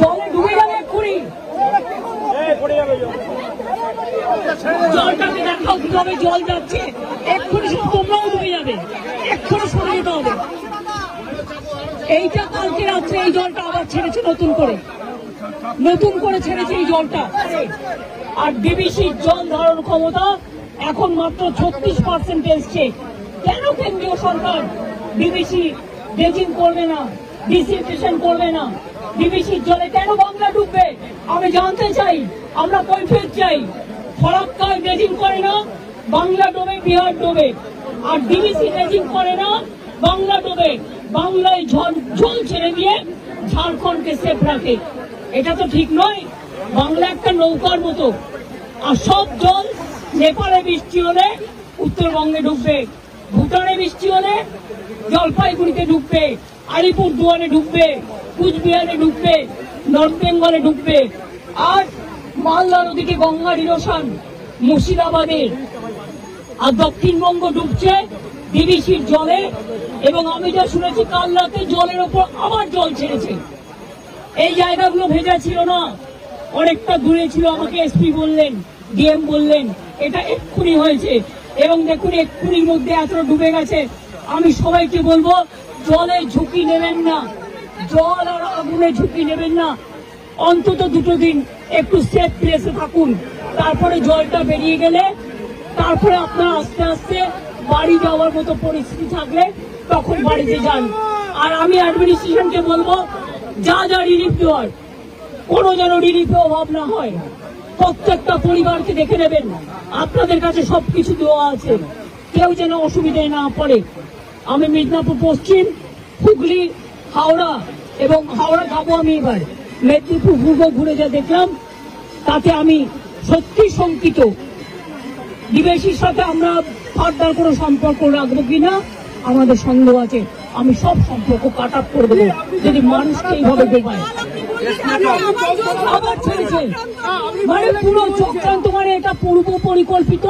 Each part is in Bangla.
জলে ডুবে যাবে এক্ষুনি। জলটাকে দেখাও কিভাবে জল যাচ্ছে, এক্ষুনি শুধু তোমরাও ডুবে যাবে, এক্ষুনি সরে যেতে হবে। এইটা কালকে রাত্রে এই জলটা আবার ছেড়েছে নতুন করে ছেড়েছে এই জলটা। আর ডিবিসির জল ধারণ ক্ষমতা এখন মাত্র 36% এসছে। কেন কেন্দ্রীয় সরকার ডিবিসি ড্রেজিং করবে না, ডিসিলটেশন করবে না? ডিবিসির জলে কেন বাংলা ডুববে আমি জানতে চাই, আমরা কৈফিয়ত চাই। ফরাক্কায় ড্রেজিং করে না, বাংলা ডোবে, বিহার ডোবে। আর ডিবিসি ড্রেজিং করে না, বাংলা ডোবে। বাংলায় জল ছেড়ে দিয়ে ঝাড়খণ্ডকে সেফ রাখে। এটা তো ঠিক নয়। বাংলা একটা নৌকার মতো, আর সব জল নেপালে বৃষ্টি হলে উত্তরবঙ্গে ঢুকবে, ভুটানে বৃষ্টি হলে জলপাইগুড়িতে ঢুকবে, আলিপুরদুয়ারে ঢুকবে, কুচবিহারে ঢুকবে, নর্থ বেঙ্গলে ঢুকবে। আর মালদা নদীতে গঙ্গার ইরোশন মুর্শিদাবাদের, আর দক্ষিণবঙ্গ ডুবছে ডিবিসির জলে। এবং আমি যা শুনেছি কাল রাতে জলের ওপর আবার জল ছেড়েছে। এই জায়গাগুলো ভেজা ছিল না, অনেকটা দূরে ছিল। আমাকে এসপি বললেন, ডিএম বললেন এটা এক্ষুনি হয়েছে। এবং দেখুন এক্ষুনির মধ্যে এতটা ডুবে গেছে। আমি সবাইকে বলবো জলে ঝুঁকি নেবেন না, জল আর আগুনে ঝুঁকি নেবেন না। অন্তত 2 দিন একটু সেফ প্লেসে থাকুন। তারপরে জলটা বেরিয়ে গেলে তারপরে আপনারা আস্তে আস্তে বাড়ি যাওয়ার মতো পরিস্থিতি থাকলে তখন বাড়িতে যান। আর আমি অ্যাডমিনিস্ট্রেশনকে বলবো যা যা রিলিফ দেওয়ার, কোনো যেন রিলিফে অভাব না হয়। প্রত্যেকটা পরিবারকে দেখে নেবেন, আপনাদের কাছে সবকিছু দেওয়া আছে, কেউ যেন অসুবিধায় না পড়ে। আমি মিদনাপুর পশ্চিম, হুগলি, হাওড়া এবং হাওড়া যাবো আমি এবার, মেদিনীপুর পূর্ব ঘুরে যা দেখলাম তাতে আমি সত্যি শঙ্কিত। ডিবিসির সাথে আমরা ফার্দার কোনো সম্পর্ক রাখবো কিনা আমাদের সন্দেহ আছে। আমি সব সম্পর্ক কাট আপ করে দেবো যদি মানুষকে এইভাবে ডোবায়। আবার ছেড়েছে মানে পুরো চক্রান্ত, মানে এটা পূর্ব পরিকল্পিত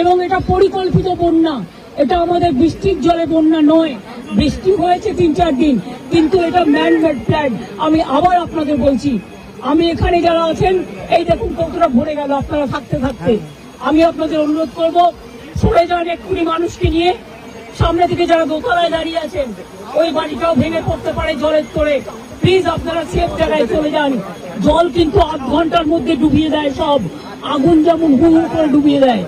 এবং এটা পরিকল্পিত বন্যা। এটা আমাদের বৃষ্টির জলে বন্যা নয়। বৃষ্টি হয়েছে 3-4 দিন, কিন্তু এটা ম্যান মেড প্ল্যান। আমি আবার আপনাদের বলছি, আমি এখানে যারা আছেন এই দেখুন কতটা ভরে গেল আপনারা থাকতে থাকতে। আমি আপনাদের অনুরোধ করব সরে যান এক্ষুনি মানুষকে নিয়ে। সামনে থেকে যারা দোতলায় দাঁড়িয়ে আছেন ওই বাড়িটাও ভেঙে পড়তে পারে জলের তোড়ে। প্লিজ আপনারা সেফ জায়গায় চলে যান। জল কিন্তু 8 ঘন্টার মধ্যে ডুবিয়ে দেয় সব। আগুন যেমন হু হু করে ডুবিয়ে দেয়।